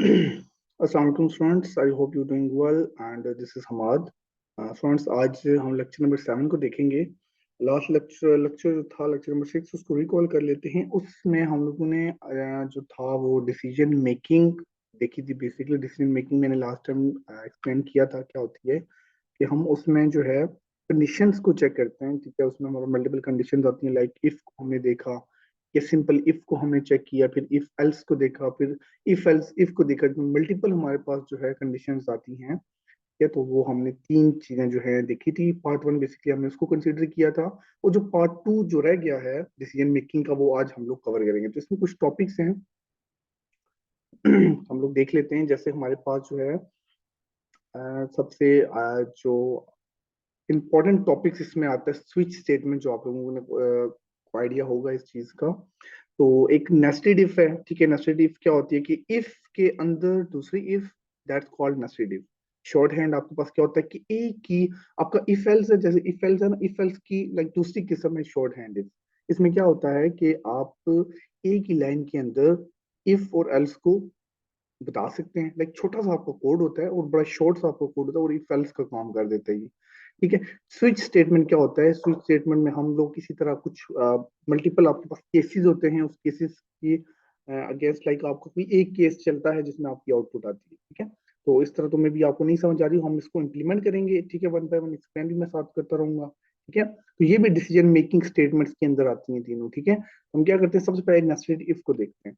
अस्सलाम वालेकुम students, I hope you doing well and this is Hammad. Students, आज हम लेक्चर नंबर 7 को देखेंगे। लास्ट लेक्चर लेक्चर जो था लेक्चर नंबर 6, उसको रिकॉल कर लेते हैं। उसमें हम लोगों ने जो था वो डिसीजन मेकिंग देखी थी। बेसिकली डिसीजन मेकिंग मैंने लास्ट टाइम एक्सप्लेन किया था क्या होती है, कि हम उसमें जो है कंडीशंस को चेक करते हैं। ठीक है, उसमें हमारा मल्टीपल कंडीशंस आती हैं। लाइक इफ को हमने देखा, या सिंपल इफ को हमने चेक किया, फिर इफ एल्स को देखा, फिर इफ एल्स इफ को देखा। मल्टीपल हमारे पास जो है कंडीशंस आती हैं। ठीक है, तो वो हमने तीन चीजें जो है देखी थी। पार्ट वन बेसिकली हमने उसको कंसीडर किया था। और जो पार्ट टू जो रह गया है डिसीजन मेकिंग का, वो आज हम लोग कवर करेंगे। तो इसमें कुछ टॉपिक्स हैं हम लोग देख लेते हैं। जैसे हमारे पास जो है सबसे जो इंपॉर्टेंट टॉपिक्स इसमें आता है स्विच स्टेटमेंट, जो आप लोगों ने आइडिया होगा इस चीज का। तो एक नेस्टेड इफ है। ठीक है, नेस्टेड इफ क्या होती है कि इफ के अंदर दूसरी if, that's called nested if. Short hand आपके पास क्या होता है कि एक की आपका इफ एल्स है। जैसे इफ एल्स है ना, इफ एल्स की लाइक दूसरी किस्म है शॉर्ट हैंड इफ। इसमें क्या होता है कि आप एक ही लाइन के अंदर इफ और एल्स को बता सकते हैं। लाइक छोटा सा आपका कोड होता है और बड़ा शॉर्ट सा आपका कोड होता है, और इफ एल्स का काम कर देता है ये। ठीक है। स्विच स्टेटमेंट क्या होता है? स्विच स्टेटमेंट में हम लोग किसी तरह कुछ मल्टीपल आपके पास केसेस होते हैं, उस केसेस की अगेंस्ट लाइक आपका कोई एक केस चलता है जिसमें आपकी आउटपुट आती है। ठीक है, तो इस तरह तो मे भी आपको नहीं समझ आ रही हो, हम इसको इम्प्लीमेंट करेंगे। ठीक है, वन बाय वन एक्सप्लेन भी मैं साथ करता रहूंगा। ठीक है, तो ये भी डिसीजन मेकिंग स्टेटमेंट्स के अंदर आती हैं तीनों। ठीक है, हम क्या करते हैं, सबसे पहले नेस्टेड इफ को देखते हैं।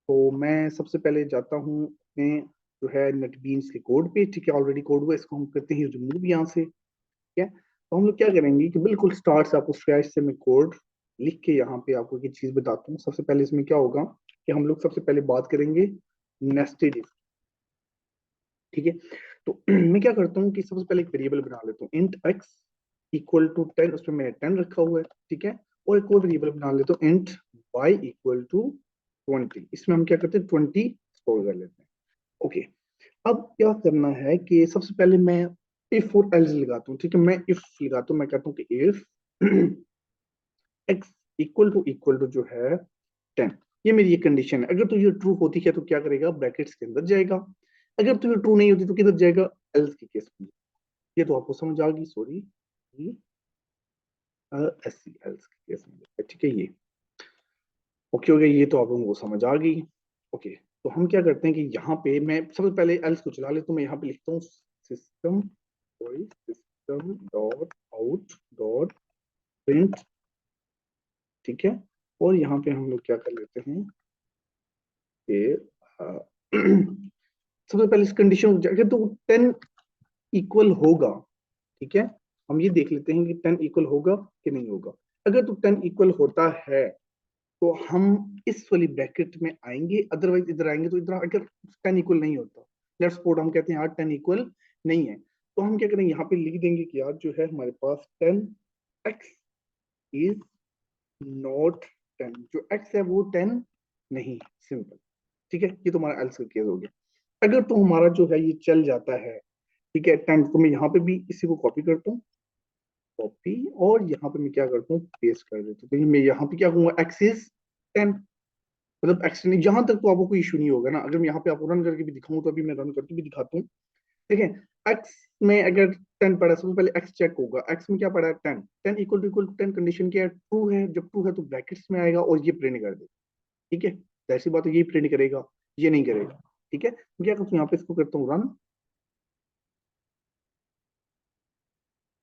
तो मैं सबसे पहले जाता हूँ अपने जो है नेटबीन्स के कोड पे। ठीक है, ऑलरेडी कोड हुआ, इसको हम करते हैं रिमूव यहाँ से। ठीक है, तो हम लोग क्या करेंगे कि बिल्कुल स्टार्ट से आपको स्क्रैच से मैं कोड लिख के यहाँ पे आपको एक चीज बताता हूँ। सबसे पहले इसमें क्या होगा कि हम लोग सबसे पहले बात करेंगे नेस्टेड इफ। ठीक है, तो मैं क्या करता हूँ कि सबसे पहले एक वेरिएबल बना लेता हूँ, इंट एक्स इक्वल टू 10। उसमें मैंने 10 रखा हुआ है। ठीक है, और एक और वेरिएबल बना लेता हूँ, इंट वाई इक्वल टू 20। इसमें हम क्या करते हैं, 20 स्टोर कर लेते हैं। ओके, अब क्या करना है कि सबसे पहले मैं इफ और एल्स लगाता हूँ। ठीक है, मैं इफ लगाता हूँ, मैं कहता हूँ कि इफ एक्स इक्वल टू जो है 10। ये मेरी ये कंडीशन है। अगर तो ये ट्रू होती है तो क्या करेगा, ब्रैकेट्स के अंदर जाएगा। अगर तो ये ट्रू नहीं होती तो किधर जाएगा, एल्स के केस में। ये तो आपको समझ आ गई। सॉरी, एस सी एल्स के केस में। ठीक है, ये ओके हो गया। ये तो आप लोगों को समझ आ गई। ओके, तो हम क्या करते हैं कि यहाँ पे मैं सबसे पहले एल्स को चला लेता हूँ। मैं यहाँ पे लिखता हूँ system system dot out dot print. ठीक है, और यहाँ पे हम लोग क्या कर लेते हैं कि सबसे पहले इस कंडीशन अगर तो 10 इक्वल होगा। ठीक है, हम ये देख लेते हैं कि 10 इक्वल होगा कि नहीं होगा। अगर तो 10 इक्वल होता है तो हम इस वाली ब्रैकेट में आएंगे, अदरवाइज इधर आएंगे। तो इधर अगर 10 इक्वल नहीं होता, लेट्स सपोज हम कहते हैं यार 10 इक्वल नहीं है, तो हम क्या करेंगे, यहाँ पे लिख देंगे कि यार जो है हमारे पास 10x इज नॉट 10। जो x है वो 10 नहीं है, सिंपल। ठीक है, ये तो हमारा एल्स का केस हो गया। अगर तो हमारा जो है ये चल जाता है, ठीक है 10, तो मैं यहाँ पे भी इसी को कॉपी करता हूँ, कॉपी, और यहाँ पे मैं क्या करता हूँ, पेस्ट कर देता हूँ। तो मैं यहाँ पे क्या कहूंगा, x इज 10। मतलब एक्सटेंड यहाँ तक तो आपको कोई इशू नहीं होगा ना। अगर मैं यहाँ पे आपको रन करके भी दिखाऊं, तो अभी मैं रन करके भी दिखाता हूँ। देखें, एक्स में अगर 10 पड़ा है, सबसे पहले एक्स चेक होगा। एक्स में क्या पड़ा है, 10। 10 इक्वल टू 10 कंडीशन क्या है, ट्रू है। जब ट्रू है तो ब्रैकेट्स में आएगा और ये प्रिंट कर देगा। ठीक है, ऐसी बात है, ये प्रिंट करेगा, ये नहीं करेगा। ठीक है, मैं क्या करता हूँ, यहाँ पे इसको करता हूँ रन।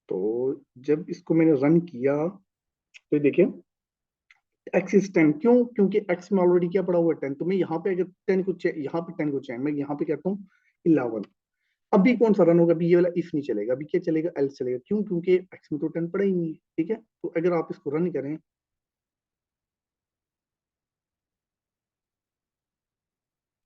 तो जब इसको मैंने रन किया तो देखिए एक्स इज 10। क्यों? क्योंकि एक्स में ऑलरेडी क्या पड़ा हुआ है, 10। तो मैं यहाँ पे अगर 10 को यहाँ पे 10 को चाहिए, मैं यहाँ पे कहता हूँ 11। अभी कौन सा रन होगा, अभी ये वाला इफ नहीं चलेगा, अभी क्या चलेगा, एल्स चलेगा। क्यों? क्योंकि एक्स में तो 10 पड़ा ही नहीं है। ठीक है, तो अगर आप इसको रन करें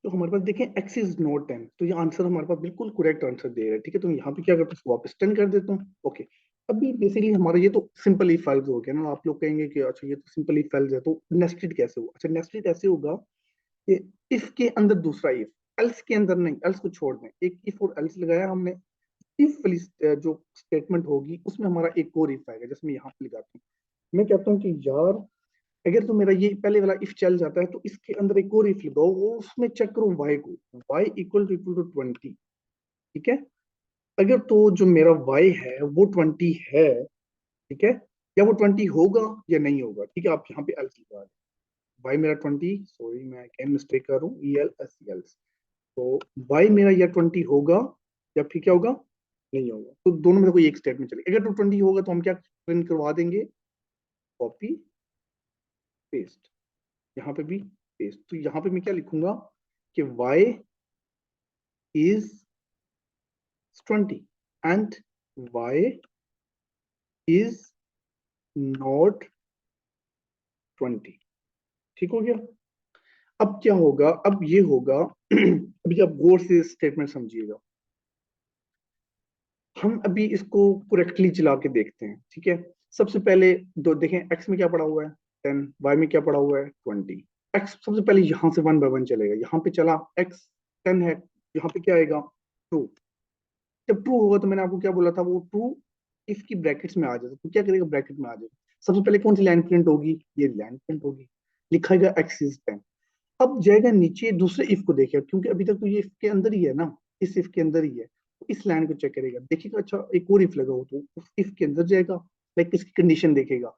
तो हमारे पास देखें एक्स इज नॉट 10। तो ये आंसर हमारे पास बिल्कुल करेक्ट आंसर दे रहा है। ठीक है, तो यहाँ पे क्या करते हैं, इसको वापस 10 कर देता हूँ। ओके, अभी बेसिकली हमारा ये तो सिंपल इफ एल्स हो गया ना। आप लोग कहेंगे कि अच्छा ये तो सिंपल इफ एल्स है, तो नेस्टेड कैसे होगा? अच्छा, नेस्टेड ऐसे होगा कि इफ के अंदर दूसरा इफ, एल्स के अंदर नहीं। एल्स को छोड़ दें, एक इफ और एल्स लगाया हमने। इफ वाली जो स्टेटमेंट होगी उसमें हमारा एक और इफ आएगा, जैसे मैं यहाँ पे लगाता हूँ। मैं कहता हूँ कि यार अगर तो मेरा ये पहले वाला इफ चल जाता है तो इसके अंदर एक और इफ लगाओ, वो उसमें चेक करो y को, y इक्वल टू 20, ठीक है। अगर तो जो मेरा y है वो 20 है, ठीक है, या वो 20 होगा या नहीं होगा, ठीक है, आप यहाँ पे एल्स लगा दें। y मेरा 20, सॉरी मैं कैन मिस्टेक कर रहा हूँ, ई एल एस एल्स, तो y मेरा या 20 होगा या फिर क्या होगा, नहीं होगा, तो दोनों में से कोई एक स्टेटमेंट चलेगा। अगर तो 20 होगा तो हम क्या प्रिंट करवा देंगे, कॉपी पेस्ट, यहाँ पे भी पेस्ट, तो यहाँ पे मैं क्या लिखूंगा कि y is 20 and y is not 20, ठीक हो गया। अब क्या होगा, अब ये होगा अभी आप गौर से स्टेटमेंट समझिएगा, हम अभी इसको करेक्टली चला के देखते हैं, ठीक है। सबसे पहले दो देखें, x में क्या पड़ा हुआ है 10, y में क्या पड़ा हुआ है 20। x सबसे पहले यहां से 1 बाय 1 चलेगा, यहाँ पे चला x 10 है, यहाँ पे क्या आएगा ट्रू। जब ट्रू होगा तो मैंने आपको क्या बोला था, वो ट्रू इफ की ब्रैकेट्स में आ जाएगा, तो क्या करेगा ब्रैकेट में आ जाएगा। सबसे पहले कौन सी लाइन प्रिंट होगी, ये लाइन प्रिंट होगी, लिखाएगा x इज 10। अब जाएगा नीचे दूसरे इफ को देखेगा, क्योंकि अभी तक तो ये इफ के अंदर ही है ना, इस इफ के अंदर ही है, तो इस लाइन को चेक करेगा, देखिएगा अच्छा एक और इफ लगा हो तो उस इफ के अंदर जाएगा, लाइक इसकी कंडीशन देखेगा,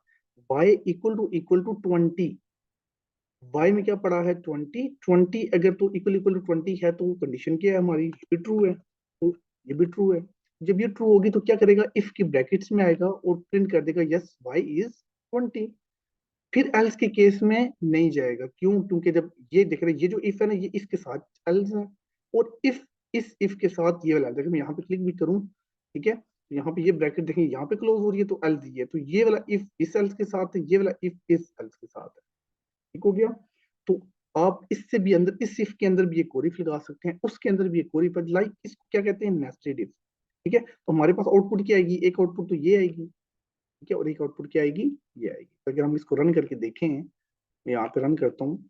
y इक्वल टू 20, y में क्या पड़ा है 20, 20 अगर तो इक्वल टू 20 है तो कंडीशन क्या है हमारी, ये भी ट्रू है, तो ये भी ट्रू है। जब ये ट्रू होगी तो क्या करेगा, इफ की ब्रैकेट्स में आएगा और प्रिंट कर देगा यस y इज 20। फिर एल्स के केस में नहीं जाएगा, क्यों, क्योंकि जब ये देख रहे ये जो इफ है ना, ये इसके साथ एल्स है, और इफ इस इफ के साथ ये वाला, देखिए मैं यहाँ पे क्लिक भी करूँ, ठीक है, तो यहाँ पे ये ब्रैकेट देखिए यहाँ पे क्लोज हो रही है तो एल्स ये है, तो ये वाला इफ इस एल्स के साथ है, ये वाला इफ इस एल्स के साथ है, ठीक हो गया। तो आप इससे भी अंदर, इस इफ के अंदर भी एक और इफ लगा सकते हैं, उसके अंदर भी एक और इफ, लाइक इसको क्या कहते हैं नेस्टेड इफ, ठीक है। तो हमारे पास आउटपुट क्या आएगी, एक आउटपुट तो ये आएगी, ठीक है, और एक आउटपुट क्या आएगी, ये आएगी। तो अगर हम इसको रन करके देखें, मैं यहाँ पे रन करता हूँ,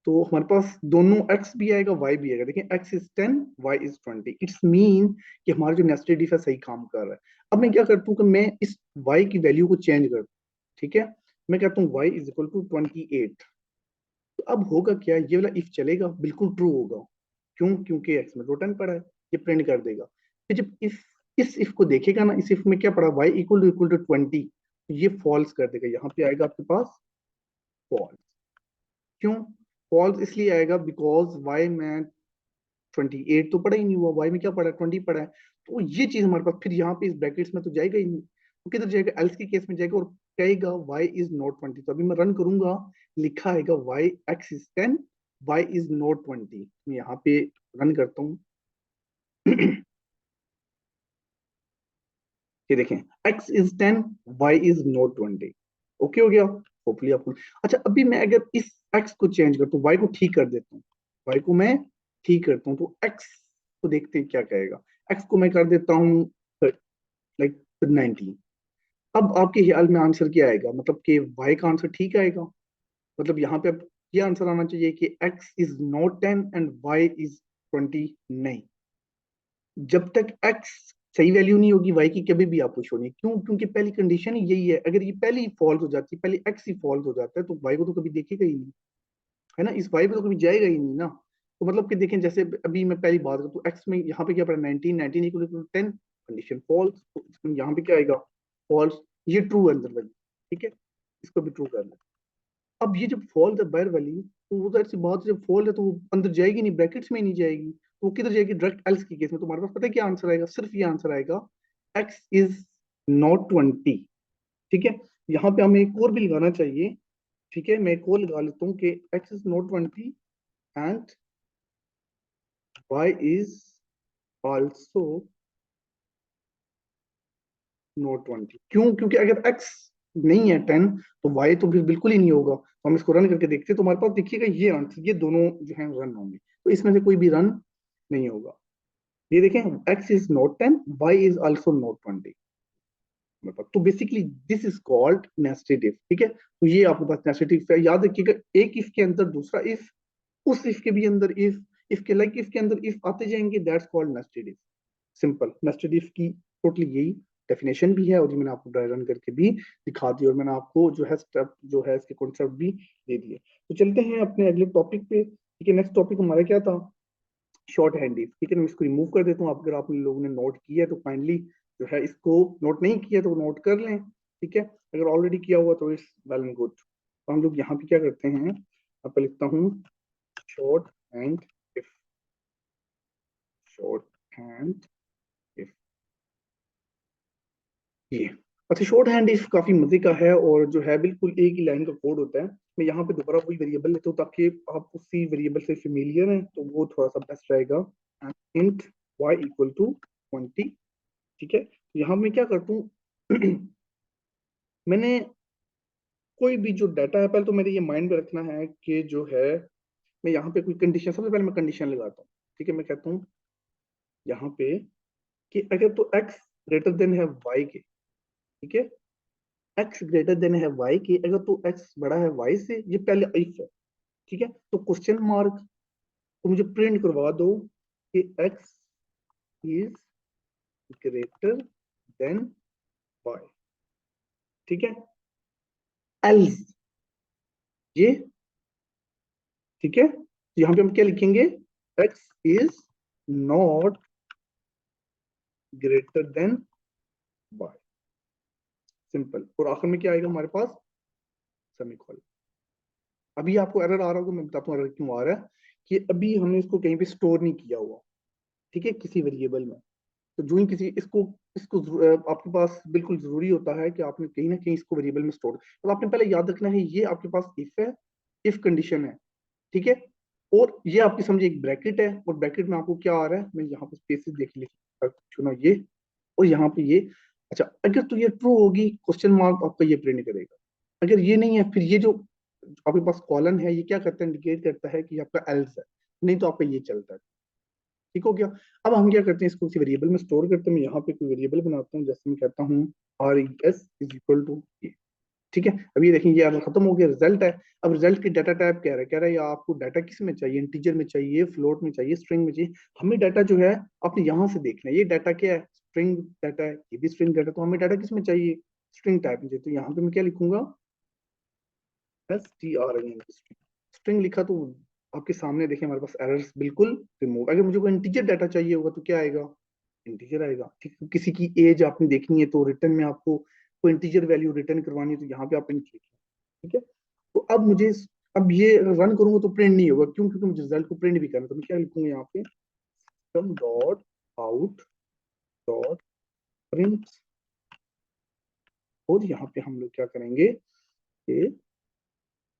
तो हमारे पास दोनों x भी आएगा y भी आएगा, देखिए x is 10, y is 20, it's mean कि हमारा जो नेस्टेड इफ है सही काम कर रहा है। अब मैं क्या करता हूँ कि मैं इस y की वैल्यू को चेंज करता हूँ, ठीक है, मैं कहता हूँ y इज इक्वल टू 28। तो अब होगा क्या, ये वाला इफ चलेगा, बिल्कुल ट्रू होगा, क्यों, क्योंकि x में तो 10 पड़ा है, ये प्रिंट कर देगा। फिर जब इफ इस इफ को देखेगा ना, इस इफ में क्या पड़ा y इक्वल टू 20, तो ये फॉल्स कर देगा, यहाँ पे आएगा आपके पास फॉल्स। क्यों फॉल्स इसलिए आएगा, बिकॉज y में 28 तो पड़ा ही नहीं हुआ, y में क्या पड़ा है 20 पड़ा है, तो ये चीज हमारे पास फिर यहाँ पे इस ब्रैकेट्स में तो जाएगा ही नहीं, तो किधर जाएगा, एल्स के केस में जाएगा और कहेगा y इज नॉट 20। तो अभी मैं रन करूंगा, लिखा आएगा y x is 10, y is not 20। मैं यहाँ पे रन करता हूँ ये देखें x is 10, y is not 20, okay हो गया होपफुली आपको। अच्छा अभी मैं अगर इस x को चेंज करता हूँ, y को ठीक कर देता हूँ, y को मैं ठीक करता हूँ, तो x को देखते हैं क्या कहेगा। x को मैं कर देता हूँ लाइक 19। अब आपके ख्याल में आंसर क्या आएगा, मतलब कि y का आंसर ठीक आएगा, मतलब यहाँ पे अब ये आंसर आना चाहिए कि x is not 10 and y is 20, नहीं, जब तक x सही वैल्यू नहीं होगी y की कभी भी आप पुश होनी, क्यों, क्योंकि पहली कंडीशन ही यही है, अगर ये पहली फॉल्स हो जाती है, पहले x ही फॉल्स हो जाता है, तो y को तो कभी देखेगा ही नहीं, है ना, इस y पे तो कभी जाएगा ही नहीं ना। तो मतलब कि देखें, जैसे अभी मैं पहली बात करूँ तो x में यहाँ पे क्या पड़ा 19, 19 इक्वल टू 10, कंडीशन फॉल्स, तो इसमें यहाँ पे क्या आएगा फॉल्स, ये ट्रू है अंदर वाली, ठीक है, इसको भी ट्रू कर ले। अब ये जब फॉल्स है बाहर वाली, तो वो जाहिर सी बात है, जब फॉल्स है तो वो अंदर जाएगी नहीं, ब्रैकेट्स में ही नहीं जाएगी, तो वो किधर जाएगी, डायरेक्ट एल्स की केस में। तो हमारे पास पता है क्या आंसर आएगा, सिर्फ ये आंसर आएगा x इज नॉट 20, ठीक है। यहाँ पे हमें एक और भी लगाना चाहिए, ठीक है, मैं एक और लगा लेता हूँ कि x is not 20 and y is also not 20, क्यों, क्योंकि अगर x नहीं है 10 तो y तो फिर बिल्कुल ही नहीं होगा। तो हम इसको रन करके देखते हैं, तो हमारे पास देखिएगा ये आंसर, ये दोनों जो है रन होंगे, तो इसमें से कोई भी रन नहीं होगा। ये देखें x is not 10, y is also not 20, मतलब तो basically this is called nested if, ठीक है। तो ये आपके पास नेस्टेड इफ है, याद रखिएगा, एक इफ के अंदर दूसरा इफ, उस इफ के भी अंदर इफ के लाइक इफ के अंदर इफ आते जाएंगे, that's called nested if. Simple nested if की टोटली यही डेफिनेशन भी है और ये मैंने आपको ड्राई रन करके भी दिखा दी और मैंने आपको जो है स्टेप जो है इसके कॉन्सेप्ट भी दे दिए। तो चलते हैं अपने अगले टॉपिक पे। ठीक है, नेक्स्ट टॉपिक हमारा क्या था? Short handy. ठीक है, मैं इसको रिमूव कर देता हूँ। अगर आप लोगों ने नोट किया है तो काइंडली जो है इसको, नोट नहीं किया तो नोट कर लें। ठीक है, अगर ऑलरेडी किया हुआ तो इट्स वेल एंड गुड। तो हम लोग यहाँ पे क्या करते हैं, आपको लिखता हूँ short hand if, short hand if, ये। अच्छा, शॉर्ट हैंड इफ काफी मजे का है और जो है बिल्कुल एक ही लाइन का कोड होता है। मैं यहाँ पे दोबारा वही वेरिएबल लेता हूँ ताकि आप उसी वेरिएबल से फेमिलियर हैं, तो वो थोड़ा सा बेस्ट रहेगा। Int y equal to 20। ठीक है, तो यहाँ मैं क्या करता हूँ मैंने कोई भी जो डाटा है, पहले तो मेरे ये माइंड में रखना है कि जो है मैं यहाँ पे कोई कंडीशन, सबसे पहले मैं कंडीशन लगाता हूँ। ठीक है, मैं कहता हूँ यहाँ पे कि अगर तो x ग्रेटर देन है y के, ठीक है, x ग्रेटर देन है y के, अगर तो x बड़ा है y से, ये पहले इफ है। ठीक है, तो क्वेश्चन मार्क, तो मुझे प्रिंट करवा दो कि x is greater than y। ठीक है, एल्स ये, ठीक है, तो यहाँ पे हम क्या लिखेंगे, x is not greater then y, simple. और आखिर में क्या आएगा हमारे पास, सेमीकोलन। अभी आपको एरर आ रहा होगा, मैं बताता हूँ एरर क्यों आ रहा है, कि अभी हमने इसको कहीं पे स्टोर नहीं किया हुआ। ठीक है, किसी वेरिएबल में। तो जो ही किसी इसको इसको आपके पास बिल्कुल जरूरी होता है कि आपने कहीं ना कहीं इसको वेरिएबल में स्टोर, तो आपने पहले याद रखना है ये आपके पास इफ है, इफ कंडीशन है। ठीक है, और ये आपकी समझिए एक ब्रैकेट है, और ब्रैकेट में आपको क्या आ रहा है, मैं यहाँ पे स्पेसेस देख लीजिए, चुना ये, और यहाँ पे ये। अच्छा, अगर तो ये ट्रू होगी, क्वेश्चन मार्क आपका ये प्रिंट करेगा। अगर ये नहीं है, फिर ये जो आपके पास कॉलन है, ये क्या करता है, इंडिकेट करता है कि आपका एल्स है, नहीं तो आपका ये चलता है। ठीक हो गया। अब हम क्या करते हैं, इसको किसी वेरिएबल में स्टोर करते हैं। मैं यहाँ पे कोई वेरिएबल बनाता हूँ, जैसे मैं कहता हूँ R S is equal to ये। ठीक है, अब ये देखें, ये एरर खत्म हो गया, रिजल्ट है। अब रिजल्ट की डाटा टाइप कह रहा है या आपको डाटा किस में चाहिए, इंटीजर में चाहिए, फ्लोट में चाहिए, स्ट्रिंग में चाहिए। हमें डाटा जो है आपने यहाँ से देखना है, ये डाटा क्या है, स्ट्रिंग डाटा है, ये भी स्ट्रिंग डाटा। तो हमें डाटा किस में चाहिए, स्ट्रिंग टाइप में चाहिए। तो यहाँ पे मैं क्या लिखूंगा, string। स्ट्रिंग लिखा तो आपके सामने देखें हमारे पास एरर्स बिल्कुल रिमूव। अगर मुझे कोई इंटीजर डाटा चाहिए होगा तो क्या आएगा, इंटीजर आएगा। ठीक है, किसी की एज आपने देखनी है तो रिटर्न में आपको कोई इंटीजर वैल्यू रिटर्न करवानी है, तो यहाँ पे आप इंट लिखें। ठीक है, तो अब मुझे, अब ये रन करूंगा तो प्रिंट नहीं होगा, क्यों, क्योंकि मुझे रिजल्ट को प्रिंट भी करना है। तो मैं क्या लिखूंगा यहाँ पे, system dot out dot print, और यहाँ पे हम लोग क्या करेंगे, कि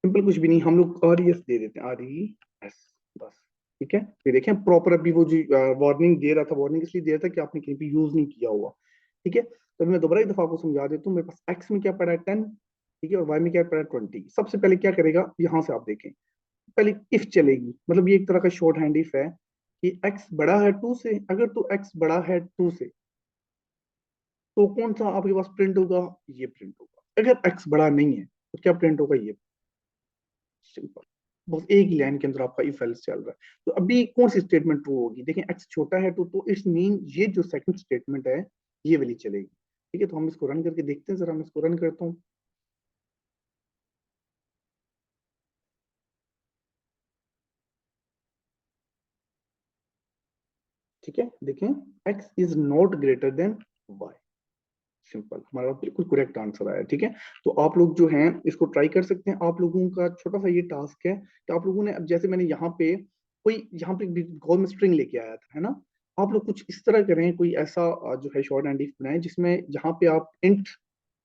सिंपल कुछ भी नहीं, हम लोग आर ई एस दे देते हैं, आर ई एस, बस। ठीक है, ये देखें प्रॉपर, अभी वो जो वार्निंग दे रहा था, वार्निंग इसलिए दे रहा था कि आपने कहीं पे यूज नहीं किया हुआ। ठीक है, तो मैं दोबारा एक दफा आपको समझा देता हूँ। मेरे पास एक्स में क्या पड़ा है 10, ठीक है, और वाई में क्या पड़ा है 20। सबसे पहले क्या करेगा, यहाँ से आप देखें, पहले इफ चलेगी, मतलब ये एक तरह का शॉर्ट हैंड इफ है कि एक्स बड़ा है 2 से। अगर तो एक्स बड़ा है 2 से, तो कौन सा आपके पास प्रिंट होगा, ये प्रिंट होगा। अगर एक्स बड़ा नहीं है तो क्या प्रिंट होगा, ये। सिंपल, बस एक ही लाइन के अंदर आपका इफ एल्स चल रहा है। तो अभी कौन सी स्टेटमेंट ट्रू होगी, देखें एक्स छोटा है तो इट्स मीन ये जो सेकंड स्टेटमेंट है ये वाली चलेगी। ठीक है, तो हम इसको रन करके देखते हैं जरा। मैं इसको रन करता हूँ। ठीक है, देखें X is not greater than Y. Simple, हमारा बिल्कुल करेक्ट आंसर आया। ठीक है, तो आप लोग जो हैं इसको ट्राई कर सकते हैं। आप लोगों का छोटा सा ये टास्क है कि आप लोगों ने, अब जैसे मैंने यहाँ पे कोई, यहाँ पे गॉल में स्ट्रिंग लेके आया था, है ना, आप लोग कुछ इस तरह करें, कोई ऐसा जो है शॉर्ट हैंड इफ बनाए जिसमें यहाँ पे आप इंट,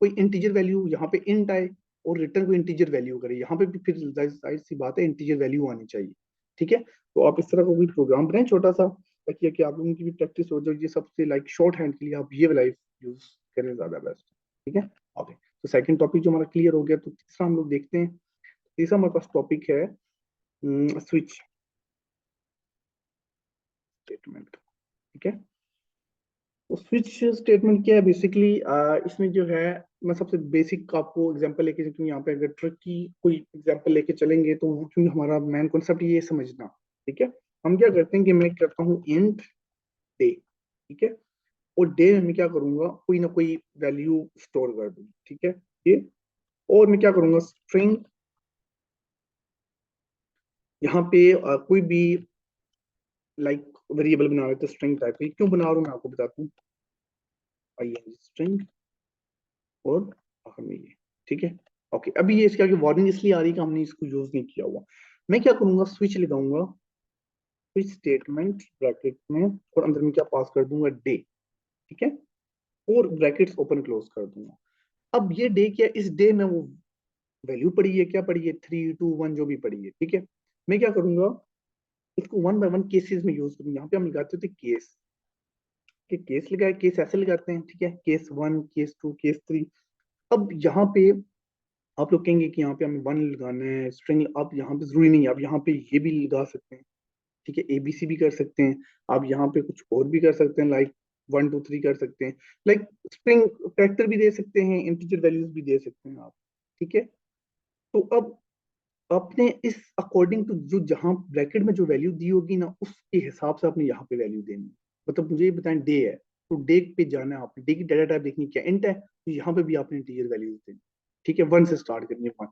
कोई इंटीजर वैल्यू यहाँ पे इंट आए, और रिटर्न कोई इंटीजर वैल्यू करे। यहाँ पे भी फिर जाहिर सी बात है इंटीजर वैल्यू आनी चाहिए। ठीक है, तो आप इस तरह का कोई प्रोग्राम बनाए छोटा सा, ताकि कि आप लोगों की भी प्रैक्टिस हो जाए। ये सबसे लाइक शॉर्ट हैंड के लिए आप ये वाला यूज करें, ज्यादा बेस्ट। ठीक है, ओके, तो सेकंड टॉपिक जो हमारा क्लियर हो गया, तो तीसरा हम लोग देखते हैं। तीसरा हमारे पास टॉपिक है स्विच स्टेटमेंट। ठीक है, तो स्विच स्टेटमेंट क्या है बेसिकली, इसमें जो है, मैं सबसे बेसिक आपको एग्जांपल लेके, क्योंकि यहाँ पे अगर ट्रिक की कोई एग्जांपल लेके चलेंगे तो क्योंकि हमारा मेन कॉन्सेप्ट ये समझना। ठीक है, हम क्या करते हैं कि मैं करता हूँ इंट डे। ठीक है, और डे में मैं क्या करूंगा, कोई ना कोई वैल्यू स्टोर कर दूंगा, ठीक है ये। और मैं क्या करूंगा, स्ट्रिंग यहाँ पे कोई भी लाइक वेरिएबल बना रहे थे स्ट्रिंग टाइप की, क्यों बना रहा हूँ मैं आपको बताता हूँ। आइए स्ट्रिंग और हमें ये, ठीक है। ओके, अभी ये इसके आगे वार्निंग इसलिए आ रही है कि हमने इसको यूज नहीं किया हुआ। मैं क्या करूंगा, स्विच लगाऊंगा, स्विच स्टेटमेंट ब्रैकेट में, और अंदर में क्या पास कर दूंगा, डे, ठीक है। और ब्रैकेट्स ओपन क्लोज कर दूंगा। अब ये डे क्या, इस डे में वो वैल्यू पड़ी है, क्या पड़ी है, 3 2 1 जो भी पड़ी है, ठीक है। मैं क्या करूंगा, इसको वन बाय वन केसेस में यूज करूंगा। यहाँ पे हम लगाते थे केस, कि केस लगाए, केस ऐसे लगाते हैं, ठीक है, केस 1 केस 2 केस 3। अब यहाँ पे आप लोग कहेंगे कि यहाँ पे हमें वन लगाना है स्ट्रिंग, आप यहाँ पे जरूरी नहीं है, आप यहाँ पे ये भी लगा सकते हैं, ठीक है, एबीसी भी कर सकते हैं। आप यहाँ पे कुछ और भी कर सकते हैं, लाइक 1 2 3 कर सकते हैं, लाइक स्ट्रिंग कैरेक्टर भी दे सकते हैं, इंटीजर वैल्यूज भी दे सकते हैं आप, ठीक है। तो अब आपने इस अकॉर्डिंग टू जो जहां ब्रैकेट में जो वैल्यू दी होगी ना, उसके हिसाब से आपने यहाँ पे वैल्यू देनी है। मतलब मुझे ये बताएं डे है, तो डे पे जाना है आपने, डे की डाटा टाइप देखनी क्या, इंट है, तो यहाँ पे भी आपने इंटीजर वैल्यूज देनी, ठीक है, वन से स्टार्ट करनी है, वन।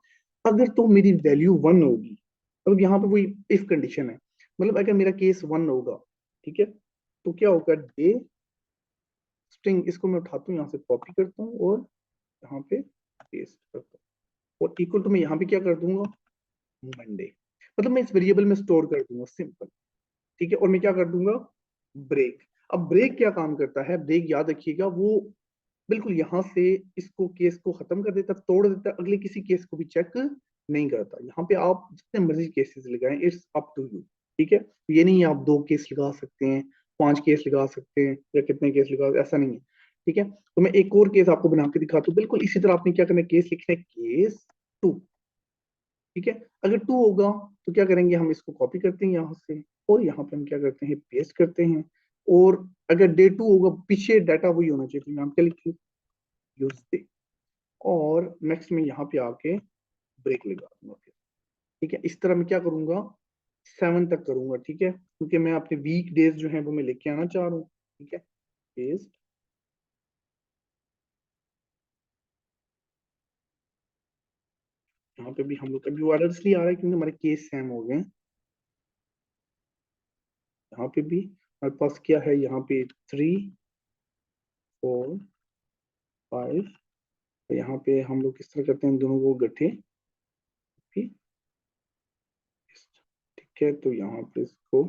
अगर तो मेरी वैल्यू वन होगी, अब यहाँ पे वही इफ कंडीशन है, मतलब अगर मेरा केस वन होगा, ठीक है, तो क्या होगा, डे स्ट्रिंग, इसको मैं उठाता हूँ यहाँ से, कॉपी करता हूँ और यहाँ पे पेस्ट करता हूँ, और इक्वल टू मैं यहाँ पे क्या कर दूंगा, मंडे। मतलब मैं इस वेरिएबल में स्टोर कर दूंगा, सिंपल, ठीक है। और मैं क्या कर दूंगा, ब्रेक। अब ब्रेक क्या काम करता है, ब्रेक याद रखिएगा, वो बिल्कुल यहाँ से इसको केस को खत्म कर देता, तोड़ देता, अगले किसी केस को भी चेक नहीं करता। यहाँ पे आप जितने मर्जी केसेस लगाएं, इट्स अप टू यू, ठीक है। ये नहीं है आप 2 केस लगा सकते हैं, 5 केस लगा सकते हैं, या कितने केस लगा, ऐसा नहीं है, ठीक है। तो मैं एक और केस आपको बना के दिखाता हूँ, बिल्कुल इसी तरह आपने क्या करना है, केस लिखना है, केस 2, ठीक है। अगर 2 होगा तो क्या करेंगे, हम इसको कॉपी करते हैं यहाँ से, और यहाँ पे हम क्या करते हैं, पेस्ट करते हैं। और अगर डे 2 होगा, पीछे डाटा वही होना चाहिए, तो हम क्या लिखें, यूज डे। और नेक्स्ट में यहाँ पे आके ब्रेक लगा दूंगा फिर, ठीक है। इस तरह मैं क्या करूंगा, 7 तक करूंगा, ठीक है, क्योंकि मैं अपने वीक डेज जो है वो मैं लेके आना चाह रहा हूँ, ठीक है। पेस्ट, यहाँ पे भी हम लोग अभी वो इसलिए आ रहा है क्योंकि हमारे केस सेम हो गए हैं। यहाँ पे भी हमारे पास क्या है, यहाँ पे 3 4 5, तो यहाँ पे हम लोग किस तरह करते हैं, दोनों को गठे, ठीक है। तो यहाँ पे इसको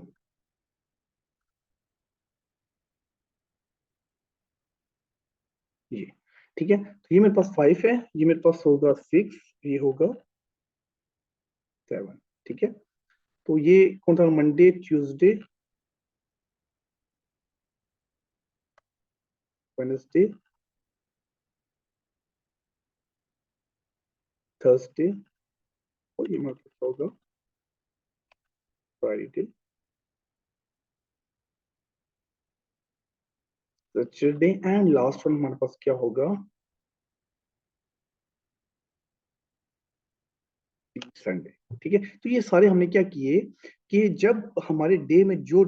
ये, ठीक है, तो ये मेरे पास 5 है, ये मेरे पास होगा 6, ये होगा 7, ठीक है। तो ये कौन था, मंडे ट्यूसडे वेडनेसडे थर्सडे, और ये मेरे पास होगा Friday Saturday, and last one हमारे पास क्या होगा, संडे, ठीक है। तो ये सारे हमने क्या किए, कि जब हमारे डे में जो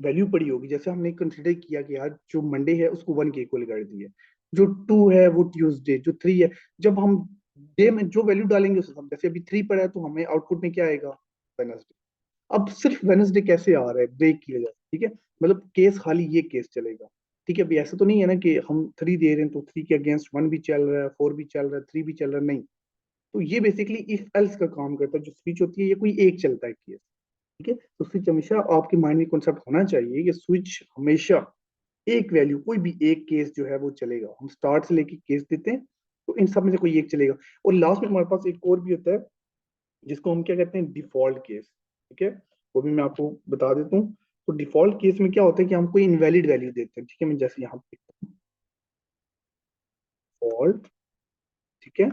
वैल्यू पड़ी होगी, जैसे हमने कंसिडर किया कि यार जो मंडे है उसको 1 के इक्वल कर दिया, जो 2 है वो ट्यूसडे, जो 3 है, जब हम डे में जो वैल्यू डालेंगे उस हिसाब, जैसे अभी 3 पड़ा है तो हमें आउटपुट में क्या आएगा, वेडनेसडे। अब सिर्फ वेडनेसडे कैसे आ रहा है, ब्रेक किया जाए, ठीक है, मतलब केस खाली ये केस चलेगा, ठीक है। अभी ऐसा तो नहीं है ना कि हम 3 दे रहे हैं तो 3 के अगेंस्ट 1 भी चल रहा है, 4 भी चल रहा है, 3 भी चल रहा है, नहीं। तो ये बेसिकली इफ एल्स का काम करता है, जो स्विच होती है, ये कोई एक चलता है केस, ठीक है। तो स्विच हमेशा आपके माइंड में कॉन्सेप्ट होना चाहिए कि स्विच हमेशा एक वैल्यू, कोई भी एक केस जो है वो चलेगा, हम स्टार्ट से लेके केस देते हैं, तो इन सब में से कोई एक चलेगा। और लास्ट में हमारे पास एक और भी होता है, जिसको हम क्या कहते हैं, डिफॉल्ट केस, ठीक है, वो भी मैं आपको बता देता हूँ। तो डिफॉल्ट केस में क्या होता है कि हम कोई इनवैलिड वैल्यू देते हैं, ठीक है, मैं जैसे यहाँ पे डिफॉल्ट, ठीक है,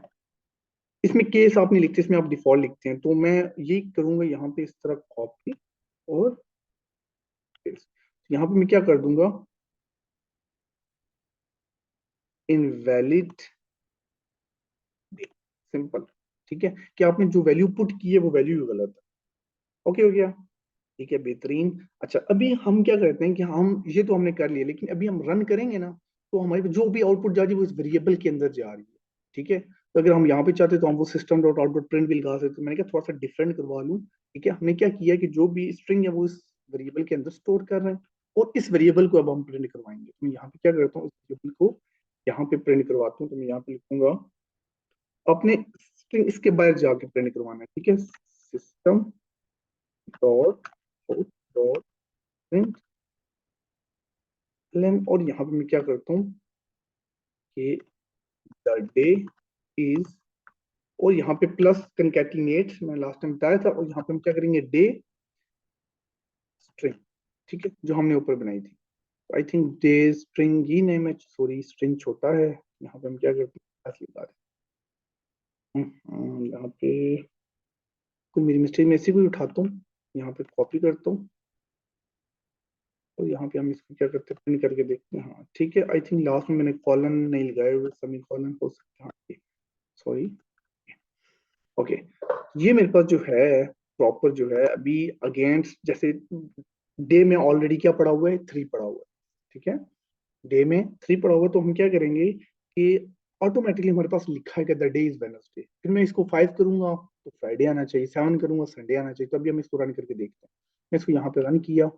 इसमें केस आप नहीं लिखते, इसमें आप डिफॉल्ट लिखते हैं, तो मैं ये करूंगा यहाँ पे इस तरह कॉपी और पेस्ट। यहाँ पे मैं क्या कर दूंगा, इनवैलिड, सिंपल, ठीक है, कि आपने जो वैल्यू पुट की है वो वैल्यू गलत है। ओके हो गया। ठीक है, बेहतरीन। अच्छा, अभी हम क्या करते हैं कि हम ये तो हमने कर लिया, लेकिन अभी हम रन करेंगे ना, तो हमारी जो भी आउटपुट जा रही है वो इस वेरिएबल के अंदर जा रही है। ठीक है, तो अगर हम यहाँ पे चाहते तो हम वो system dot out dot print भी लगा सकते, मैंने कहा थोड़ा सा डिफरेंट करवा लूँ। ठीक है, हमने क्या किया कि जो भी स्ट्रिंग है वो इस वेरिएबल के अंदर स्टोर कर रहे हैं, और इस वेरिएबल को अब हम प्रिंट करवाएंगे। तो मैं यहाँ पे क्या करता हूँ, इस वेरिएबल को यहाँ पे प्रिंट करवाता हूँ। तो मैं यहाँ पे लिखूंगा, अपने स्ट्रिंग इसके बाहर जाके प्रिंट करवाना है। ठीक है, system dot out dot println, और यहाँ पे मैं क्या करता हूँ कि द डे इज, और यहाँ पे प्लस कंकैटिनेट मैं लास्ट टाइम बताया था, और यहाँ पे हम क्या करेंगे, डे स्ट्रिंग। ठीक है, जो हमने ऊपर बनाई थी। I think day string he name है, सॉरी स्ट्रिंग छोटा है। यहाँ पे हम क्या करते हैं, ऐसे लिखा यहाँ पे कोई मेरी मिस्टेक में ऐसे कोई उठाता हूँ, यहाँ पे कॉपी करता हूँ, और यहाँ पे हम इसको क्या करते हैं, प्रिंट करके देखते हैं। हाँ ठीक है, आई थिंक लास्ट में मैंने कॉलन नहीं लगाए हुए, सेमी कॉलन हो सकता है, सॉरी। ओके, ये मेरे पास जो है प्रॉपर जो है अभी अगेंस्ट, जैसे डे में ऑलरेडी क्या पड़ा हुआ है, 3 पड़ा हुआ है। ठीक है, डे में 3 पड़ा हुआ है, तो हम क्या करेंगे कि ऑटोमेटिकली हमारे पास लिखा है कि द डे इज वेडनेसडे, फिर मैं इसको 5 करूंगा तो फ्राइडे आना चाहिए, 7 करूंगा संडे आना चाहिए। तो अभी हम इसको रन करके देखते हैं। मैं इसको यहाँ पे रन किया,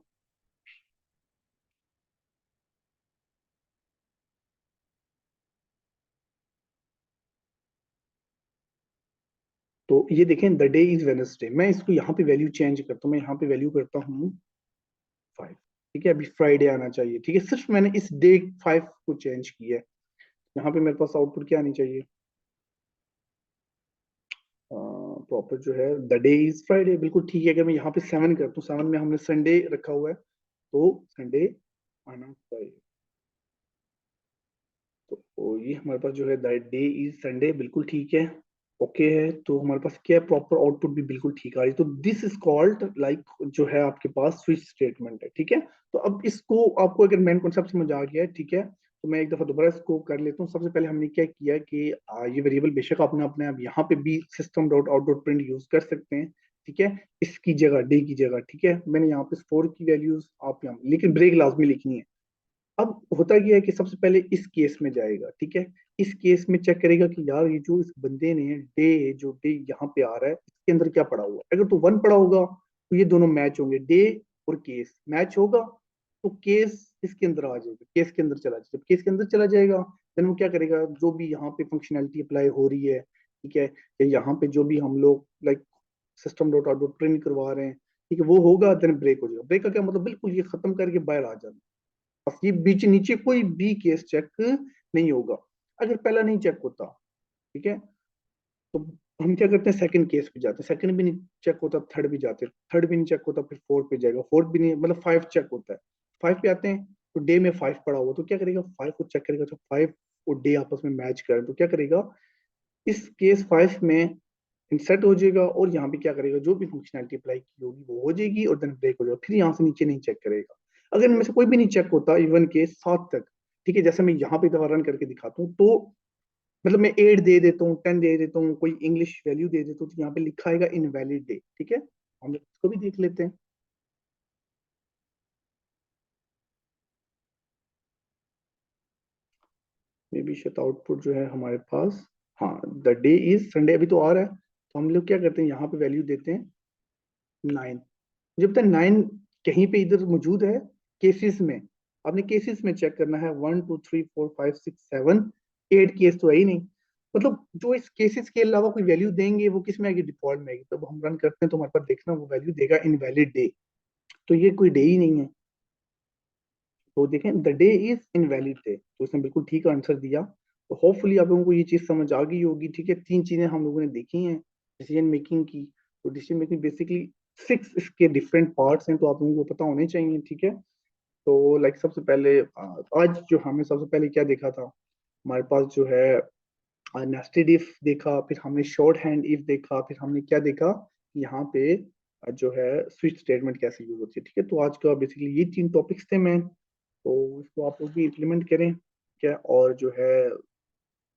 तो ये देखें द डे इज वेडनेसडे। मैं इसको यहाँ पे वैल्यू चेंज करता हूँ, मैं यहाँ पे वैल्यू करता हूँ 5। ठीक है, अभी फ्राइडे आना चाहिए। ठीक है, सिर्फ मैंने इस डे 5 को चेंज किया है। यहाँ पे मेरे पास आउटपुट क्या आनी चाहिए, प्रॉपर जो है द डे इज फ्राइडे, बिल्कुल ठीक है। अगर मैं यहाँ पे 7 करता हूँ, 7 में हमने संडे रखा हुआ है, तो संडे आना चाहिए। तो ये हमारे पास जो है द डे इज संडे, बिल्कुल ठीक है, ओके है। तो हमारे पास क्या है, प्रॉपर आउटपुट भी बिल्कुल ठीक आ रही है। तो दिस इज कॉल्ड लाइक जो है आपके पास स्विच स्टेटमेंट है। ठीक है, तो अब इसको आपको अगर मेन कॉन्सेप्ट समझ आ गया है, ठीक है, तो मैं एक दफा दोबारा इसको कर लेता हूँ। सबसे पहले हमने क्या किया कि ये वेरिएबल बेशक आपने अपने आप यहाँ पे भी system dot out dot print use कर सकते हैं। ठीक है, इसकी जगह डे की जगह। ठीक है, मैंने यहाँ पे स्टोर की वैल्यूज आप यहाँ, लेकिन ब्रेक लाजमी लिखनी है। अब होता क्या है कि सबसे पहले इस केस में जाएगा। ठीक है, इस केस में चेक करेगा कि यार ये जो इस बंदे ने डे, जो डे यहाँ पे आ रहा है, इसके अंदर क्या पड़ा हुआ है। अगर तो 1 पड़ा होगा तो ये दोनों मैच होंगे, डे और केस मैच होगा, तो केस इसके अंदर आ जाएगा, केस के अंदर चला जाएगा। जब केस के अंदर चला जाएगा, देन वो क्या करेगा, जो भी यहाँ पे फंक्शनैलिटी अप्लाई हो रही है, ठीक है, या यहाँ पे जो भी हम लोग like system dot out dot print करवा रहे हैं, ठीक है, वो होगा, देन ब्रेक हो जाएगा। ब्रेक का क्या मतलब, बिल्कुल ये खत्म करके बाहर आ जाना। अब ये बीच नीचे कोई भी केस चेक नहीं होगा अगर पहला नहीं चेक होता। ठीक है, तो हम क्या करते हैं, सेकंड केस पे जाते हैं, सेकंड भी नहीं चेक होता, थर्ड भी जाते हैं, थर्ड भी नहीं चेक होता, फिर फोर्थ पे जाएगा, फोर्थ भी नहीं, मतलब 5 चेक होता है। 5 पे आते हैं, तो डे में 5 पड़ा हुआ, तो क्या करेगा, 5 को चेक करेगा, तो 5 और डे आपस में मैच करें, तो क्या करेगा, इस केस 5 में इंसर्ट हो जाएगा, और यहाँ पे क्या करेगा, जो भी फंक्शनैलिटी अप्लाई की होगी वो हो जाएगी, और देन ब्रेक हो जाएगा, फिर यहाँ से नीचे नहीं चेक करेगा। अगर इनमें से कोई भी नहीं चेक होता इवन के 7 तक, ठीक है, जैसे मैं यहाँ पे दफा रन करके दिखाता हूँ, तो मतलब मैं 8 दे देता हूँ, 10 दे देता हूँ, कोई इंग्लिश वैल्यू दे देता हूँ, तो यहाँ पे लिखा आएगा इनवैलिड डे। ठीक है, हम इसको भी देख लेते हैं। मे बी शायद आउटपुट जो है हमारे पास, हाँ द डे इज संडे अभी तो आ रहा है, तो हम लोग क्या करते हैं, यहाँ पे वैल्यू देते हैं 9। जब तक 9 कहीं पे इधर मौजूद है केसेस में, आपने केसेस में चेक करना है, 1 2 3 4 5 6 7 8 केस तो है ही नहीं। मतलब जो इस केसेस के अलावा कोई वैल्यू देंगे वो किस में आएगी, डिफॉल्ट में आएगी। तब हम रन करते हैं तो हमारे पास देखना वो वैल्यू देगा इनवैलिड डे, तो ये कोई डे ही नहीं है। तो देखें the day is invalid day, तो इसने बिल्कुल ठीक आंसर दिया। तो होपफुली आप लोगों को ये चीज समझ आ गई होगी। ठीक है, 3 चीजें हम लोगों ने देखी हैं डिसीजन मेकिंग की। तो डिसीजन मेकिंग बेसिकली 6 इसके डिफरेंट पार्ट्स हैं, तो आप लोगों को पता होने चाहिए। ठीक है, तो लाइक सबसे पहले आज जो हमें सबसे पहले क्या देखा था, हमारे पास जो है नेस्टेड इफ देखा, फिर हमने शॉर्ट हैंड इफ देखा, फिर हमने क्या देखा, यहाँ पे जो है स्विच स्टेटमेंट कैसे यूज होती है। ठीक है, तो आज का बेसिकली ये 3 टॉपिक्स थे मैं, तो इसको आप लोग भी इम्प्लीमेंट करें। क्या, और जो है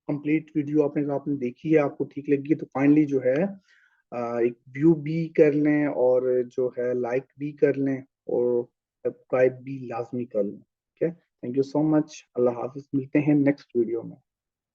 कंप्लीट वीडियो आपने आपने देखी है, आपको ठीक लगी है, तो काइंडली जो है एक व्यू भी कर लें और जो है लाइक भी कर लें और सब्सक्राइब भी लाजमी कर लें। ठीक है, थैंक यू सो मच। अल्लाह हाफिज, मिलते हैं नेक्स्ट वीडियो में।